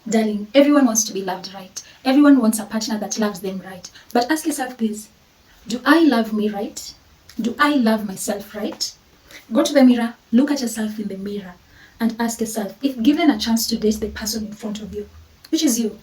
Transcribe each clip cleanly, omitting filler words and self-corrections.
Darling, everyone wants to be loved right. Everyone wants a partner that loves them right. But ask yourself this: do I love me right? Do I love myself right? Go to the mirror, look at yourself in the mirror, and ask yourself, if given a chance to date the person in front of you, which is you,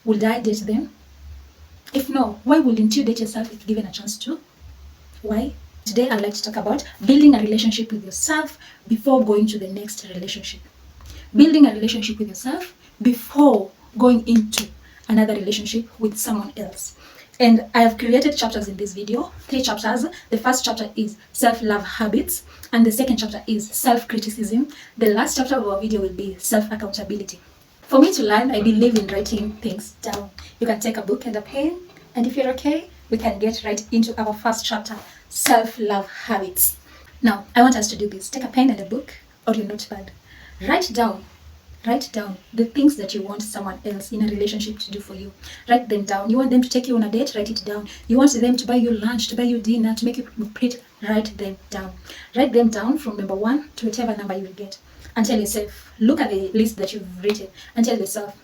would I date them? If no, why wouldn't you date yourself if given a chance to? Why? Today I'd like to talk about building a relationship with yourself before going to the next relationship. Building a relationship with yourself before going into another relationship with someone else. And I have created chapters in this video, 3 chapters. The first chapter is self-love habits, and the second chapter is self-criticism. The last chapter of our video will be self-accountability. For me to learn, I believe in writing things down. You can take a book and a pen, and if you're okay, we can get right into our first chapter, self-love habits. Now, I want us to do this. Take a pen and a book or your notepad. Write down the things that you want someone else in a relationship to do for you. Write them down. You want them to take you on a date? Write it down. You want them to buy you lunch, to buy you dinner, to make you pretty? Write them down. Write them down from number 1 to whatever number you will get. And tell yourself, look at the list that you've written and tell yourself,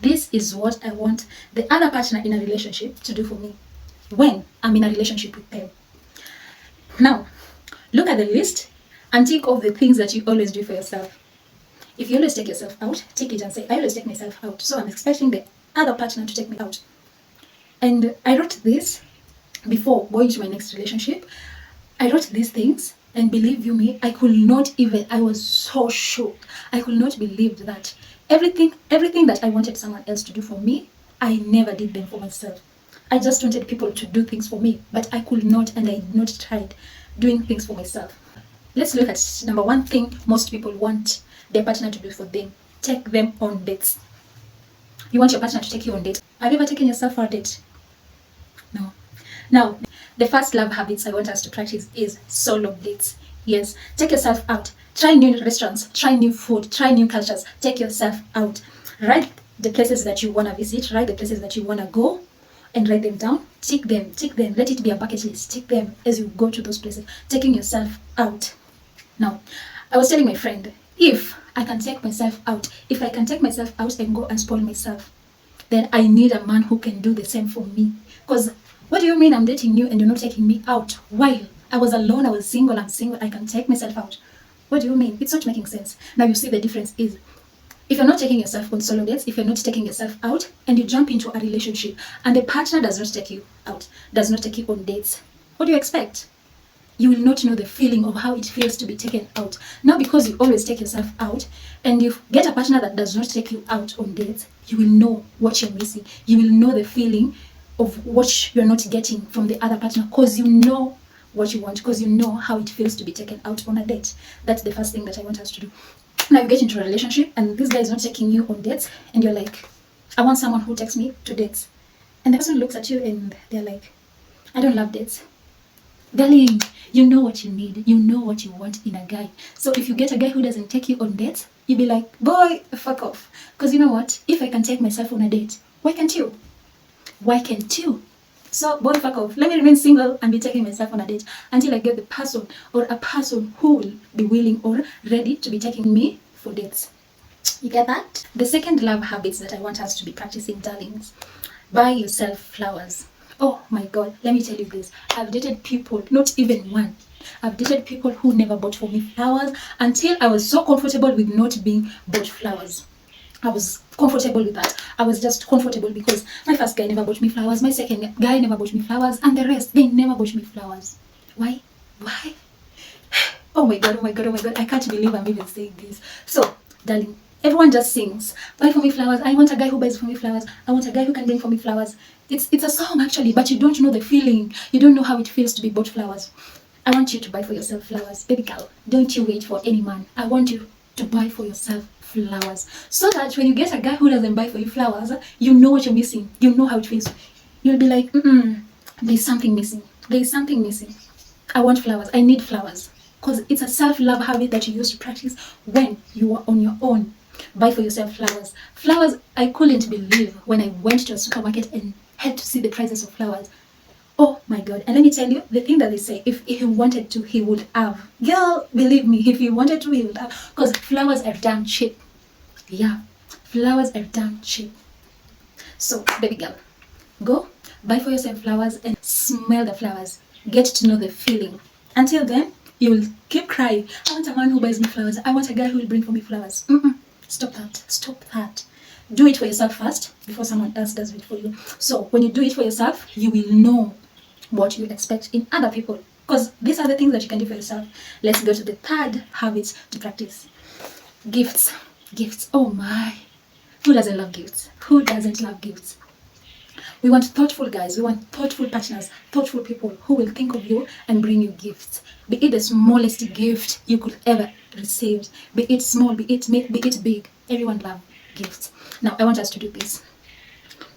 this is what I want the other partner in a relationship to do for me when I'm in a relationship with them. Now, look at the list and tick off the things that you always do for yourself. If you always take yourself out, tick it and say, I always take myself out, so I'm expecting the other partner to take me out. And I wrote this before going to my next relationship. I wrote these things, and believe you me, I was so shocked. I could not believe that everything that I wanted someone else to do for me, I never did them for myself. I just wanted people to do things for me, but I could not, and I did not tried doing things for myself. Let's look at number 1 thing most people want their partner to do for them. Take them on dates. You want your partner to take you on dates. Have you ever taken yourself for a date? No. Now, the first love habits I want us to practice is solo dates. Yes, take yourself out. Try new restaurants, try new food, try new cultures. Take yourself out. Write the places that you want to visit, write the places that you want to go, and write them down. Tick them. Let it be a bucket list. Tick them as you go to those places. Taking yourself out. Now, I was telling my friend, if I can take myself out and go and spoil myself, then I need a man who can do the same for me. Because what do you mean I'm dating you and you're not taking me out? While I was alone, I was single, I'm single, I can take myself out. What do you mean? It's not making sense. Now you see the difference is, if you're not taking yourself on solo dates, if you're not taking yourself out, and you jump into a relationship and the partner does not take you out, does not take you on dates, what do you expect? You will not know the feeling of how it feels to be taken out. Now, because you always take yourself out and you get a partner that does not take you out on dates, you will know what you're missing. You will know the feeling of what you're not getting from the other partner, because you know what you want, because you know how it feels to be taken out on a date. That's the first thing that I want us to do. Now you get into a relationship and this guy is not taking you on dates, and you're like, I want someone who takes me to dates. And the person looks at you and they're like, I don't love dates. Darling, you know what you need. You know what you want in a guy. So if you get a guy who doesn't take you on dates, you'll be like, boy, fuck off. Because you know what? If I can take myself on a date, why can't you? Why can't you? So, boy, fuck off. Let me remain single and be taking myself on a date until I get the person or a person who will be willing or ready to be taking me for dates. You get that? The second love habits that I want us to be practicing, darlings, buy yourself flowers. Oh my God, let me tell you this. I've dated people, not even one. I've dated people who never bought for me flowers until I was so comfortable with not being bought flowers. I was comfortable with that. I was just comfortable because my first guy never bought me flowers. My second guy never bought me flowers. And the rest, they never bought me flowers. Why? Oh my God. I can't believe I'm even saying this. So, darling, everyone just sings, buy for me flowers. I want a guy who buys for me flowers. I want a guy who can bring for me flowers. It's a song actually, but you don't know the feeling. You don't know how it feels to be bought flowers. I want you to buy for yourself flowers. Baby girl, don't you wait for any man. I want you to buy for yourself flowers. So that when you get a guy who doesn't buy for you flowers, you know what you're missing. You know how it feels. You'll be like, there's something missing. I want flowers. I need flowers. Because it's a self-love habit that you used to practice when you are on your own. Buy for yourself flowers. Flowers, I couldn't believe when I went to a supermarket and had to see the prices of flowers. Oh my God. And let me tell you, the thing that they say, if he wanted to, he would have. Girl, believe me, if he wanted to, he would have. Because flowers are damn cheap. Yeah. Flowers are damn cheap. So, baby girl, go buy for yourself flowers and smell the flowers. Get to know the feeling. Until then, you will keep crying. I want a man who buys me flowers. I want a guy who will bring for me flowers. Stop that. Stop that. Do it for yourself first before someone else does it for you. So when you do it for yourself, you will know what you expect in other people. Because these are the things that you can do for yourself. Let's go to the third habit to practice. Gifts. Gifts. Oh my. Who doesn't love gifts? Who doesn't love gifts? We want thoughtful guys. We want thoughtful partners, thoughtful people who will think of you and bring you gifts. Be it the smallest gift you could ever receive. Be it small, be it big. Everyone loves gifts. Now, I want us to do this.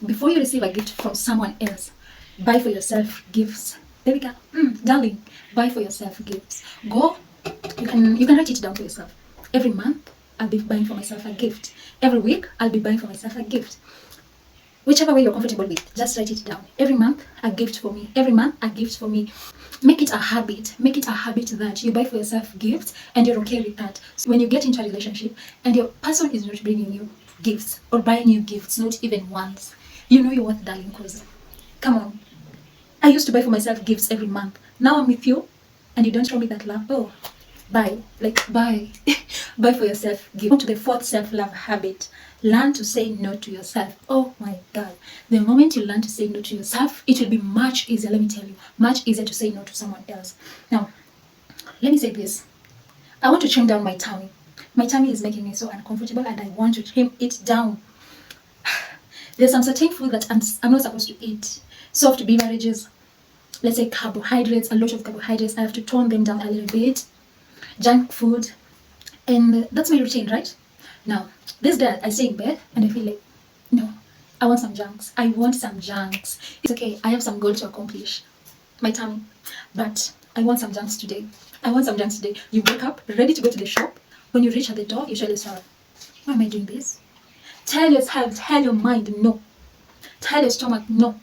Before you receive a gift from someone else, buy for yourself gifts. Baby girl, darling, buy for yourself gifts. Go, you can write it down for yourself. Every month, I'll be buying for myself a gift. Every week, I'll be buying for myself a gift. Whichever way you're comfortable with, just write it down. Every month, a gift for me. Every month, a gift for me. Make it a habit. Make it a habit that you buy for yourself gifts and you're okay with that. So when you get into a relationship and your person is not bringing you gifts or buying you gifts, not even once, you know you're worth darling, because come on. I used to buy for myself gifts every month. Now I'm with you and you don't show me that love. Oh, buy. Buy. Buy for yourself gift. On to the fourth self-love habit. Learn to say no to yourself. Oh my God. The moment you learn to say no to yourself, it will be much easier, let me tell you, much easier to say no to someone else. Now, let me say this. I want to trim down my tummy. My tummy is making me so uncomfortable and I want to trim it down. There's some certain food that I'm not supposed to eat. Soft beverages, let's say carbohydrates, a lot of carbohydrates. I have to tone them down a little bit. Junk food. And that's my routine, right? Now, this day I stay in bed and I feel like, no, I want some junks. I want some junks. It's okay. I have some goal to accomplish. My tummy. But I want some junks today. I want some junks today. You wake up, ready to go to the shop. When you reach at the door, you tell yourself, why am I doing this? Tell yourself, tell your mind, no. Tell your stomach, no.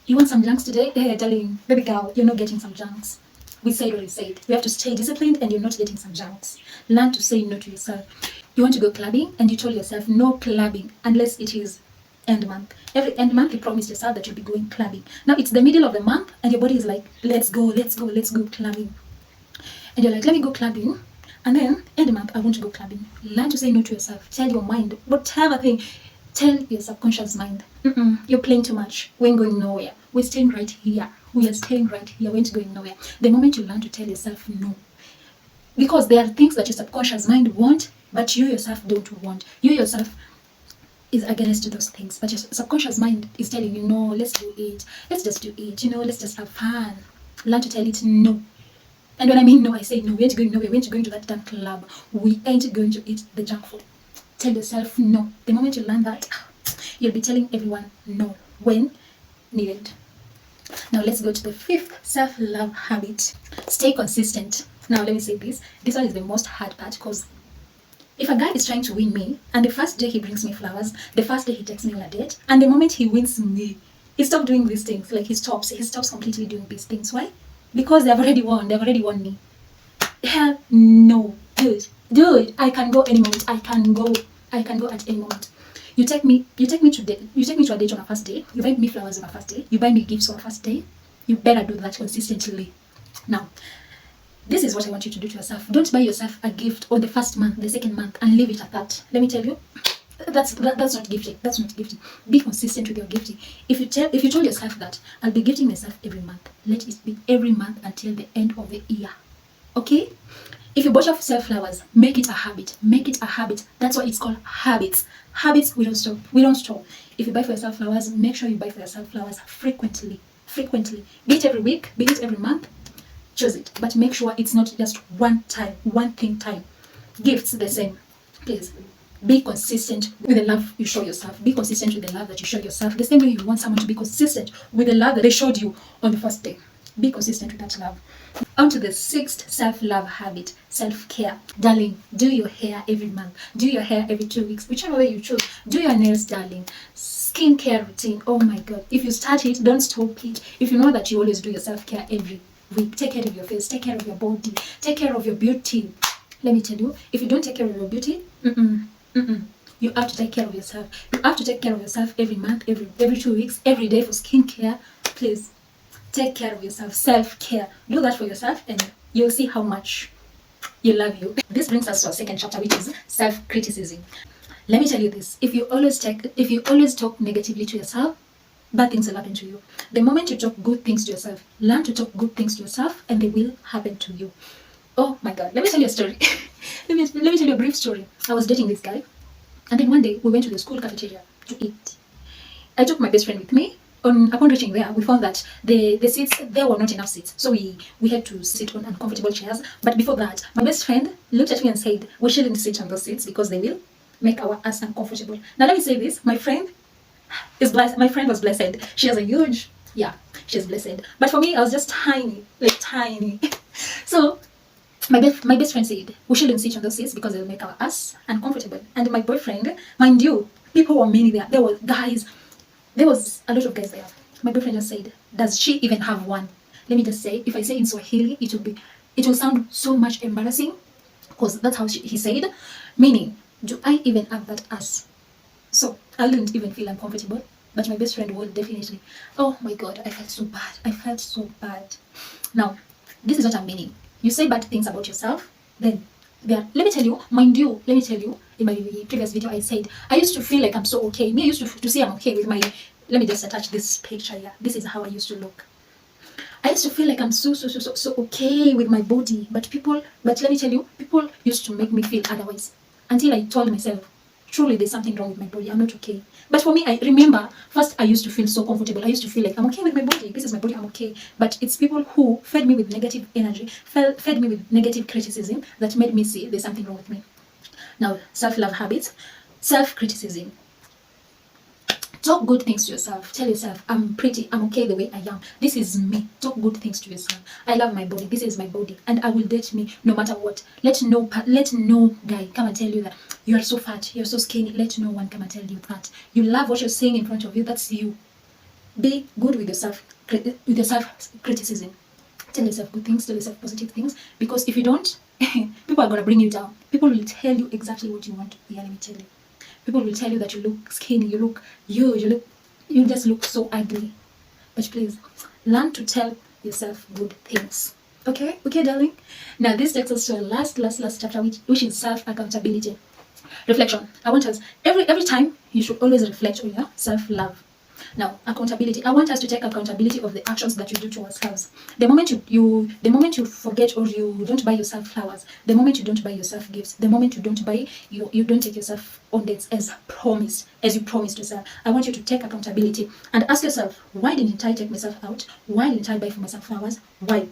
You want some junks today? Hey, darling, baby girl, you're not getting some junks. We said what we said. You have to stay disciplined and you're not getting some junks. Learn to say no to yourself. You want to go clubbing and you told yourself no clubbing unless it is end month. Every end month you promised yourself that you'll be going clubbing. Now it's the middle of the month and your body is like, let's go clubbing. And you're like, let me go clubbing. And then end month I want to go clubbing. Learn to say no to yourself. Tell your mind, whatever thing, tell your subconscious mind, you're playing too much. We ain't going nowhere. We're staying right here. We are staying right here. We ain't going nowhere. The moment you learn to tell yourself no, because there are things that your subconscious mind want, but you yourself don't want. You yourself is against those things, but your subconscious mind is telling you, no, let's do it. Let's just do it. Let's just have fun. Learn to tell it no. And when I mean no, I say no. We ain't going nowhere. We ain't going to that damn club. We ain't going to eat the junk food. Tell yourself no. The moment you learn that, you'll be telling everyone no when needed. Now let's go to the fifth self-love habit. Stay consistent. Now let me say this. This one is the most hard part, because if a guy is trying to win me and the first day he brings me flowers, the first day he takes me on a date, and the moment he wins me, he stops doing these things. Like he stops completely doing these things. Why? Because they've already won me. Hell no. Dude, I can go any moment. I can go at any moment. You take me to a date on a first day. You buy me flowers on a first day. You buy me gifts on a first day. You better do that consistently. Now, this is what I want you to do to yourself. Don't buy yourself a gift on the first month, the second month, and leave it at that. Let me tell you, that's not gifting. That's not gifting. Be consistent with your gifting. If you told yourself that I'll be gifting myself every month, let it be every month until the end of the year. Okay? If you bought yourself flowers, make it a habit. Make it a habit. That's why it's called habits. Habits, we don't stop. We don't stop. If you buy for yourself flowers, make sure you buy for yourself flowers frequently. Be it every week, be it every month. Choose it. But make sure it's not just one thing time. Gifts, the same. Please. Be consistent with the love you show yourself. Be consistent with the love that you show yourself. The same way you want someone to be consistent with the love that they showed you on the first day. Be consistent with that love. On to the sixth self-love habit, self-care. Darling, do your hair every month. Do your hair every 2 weeks. Whichever way you choose. Do your nails, darling. Skincare routine. Oh my God. If you start it, don't stop it. If you know that you always do your self-care every week, take care of your face, take care of your body, take care of your beauty. Let me tell you, if you don't take care of your beauty, You have to take care of yourself. You have to take care of yourself every month, every 2 weeks, every day for skincare. Please take care of yourself. Self-care. Do that for yourself and you'll see how much you love you. This brings us to our second chapter, which is self-criticism. Let me tell you this. If you always talk negatively to yourself, bad things will happen to you. The moment you talk good things to yourself, learn to talk good things to yourself and they will happen to you. Oh my God. Let me tell you a story. let me tell you a brief story. I was dating this guy. And then one day we went to the school cafeteria to eat. I took my best friend with me. Upon reaching there, we found that the seats, there were not enough seats. So we had to sit on uncomfortable chairs. But before that, my best friend looked at me and said, we shouldn't sit on those seats because they will make our ass uncomfortable. Now let me say this, my friend is blessed. My friend was blessed. She has a huge, she's blessed. But for me, I was just tiny, like tiny. So my best friend said, we shouldn't sit on those seats because they'll make our ass uncomfortable. And my boyfriend, mind you, people were many there. There were guys. There was a lot of guys there. My boyfriend just said, does she even have one? Let me just say, if I say in Swahili, it will sound so much embarrassing because that's how he said. Meaning, do I even have that ass? So I wouldn't even feel uncomfortable. But my best friend would definitely. Oh my God, I felt so bad. I felt so bad. Now, this is what I'm meaning. You say bad things about yourself, then let me tell you, in my previous video I said, I used to feel like I'm so okay. Me, I used to say I'm okay with my, let me just attach this picture here. This is how I used to look. I used to feel like I'm so okay with my body. But let me tell you, people used to make me feel otherwise. Until I told myself, truly there's something wrong with my body. I'm not okay. But for me, I remember, first I used to feel so comfortable. I used to feel like I'm okay with my body. This is my body, I'm okay. But it's people who fed me with negative energy, fed me with negative criticism that made me see there's something wrong with me. Now, self-love habits, self-criticism. Talk good things to yourself. Tell yourself, I'm pretty, I'm okay the way I am. This is me. Talk good things to yourself. I love my body. This is my body. And I will date me no matter what. Let no guy come and tell you that you are so fat, you're so skinny. Let no one come and tell you that. You love what you're saying in front of you. That's you. Be good with yourself, criticism. Tell yourself good things, tell yourself positive things. Because if you don't, people are going to bring you down. People will tell you exactly what you want to hear. Let me tell you. People will tell you that you look skinny, you look huge, you just look so ugly. But please, learn to tell yourself good things. Okay, darling? Now this takes us to our last chapter, which is self-accountability. Reflection. I want us, every time, you should always reflect on your self-love. Now, accountability. I want us to take accountability of the actions that you do to ourselves. The moment you forget or you don't buy yourself flowers, the moment you don't buy yourself gifts, the moment you don't take yourself on dates as you promised yourself, I want you to take accountability and ask yourself, why didn't I take myself out? Why didn't I buy for myself flowers? Why?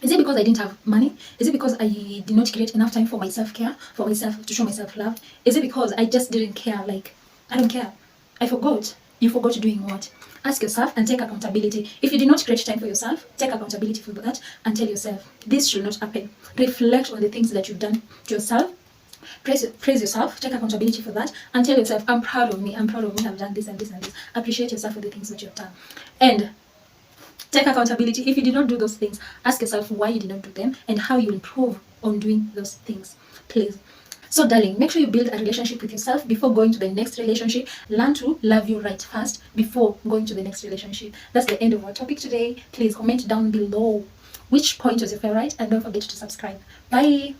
Is it because I didn't have money? Is it because I did not create enough time for my self-care, for myself to show myself love? Is it because I just didn't care? Like, I don't care. I forgot. You forgot doing what? Ask yourself and take accountability. If you did not create time for yourself, take accountability for that and tell yourself, this should not happen. Reflect on the things that you've done to yourself. Praise yourself, take accountability for that, and tell yourself, I'm proud of me, I've done this and this and this. Appreciate yourself for the things that you've done. And take accountability. If you did not do those things, ask yourself why you did not do them and how you improve on doing those things. Please. So darling, make sure you build a relationship with yourself before going to the next relationship. Learn to love you right first before going to the next relationship. That's the end of our topic today. Please comment down below which point was your favorite and don't forget to subscribe. Bye.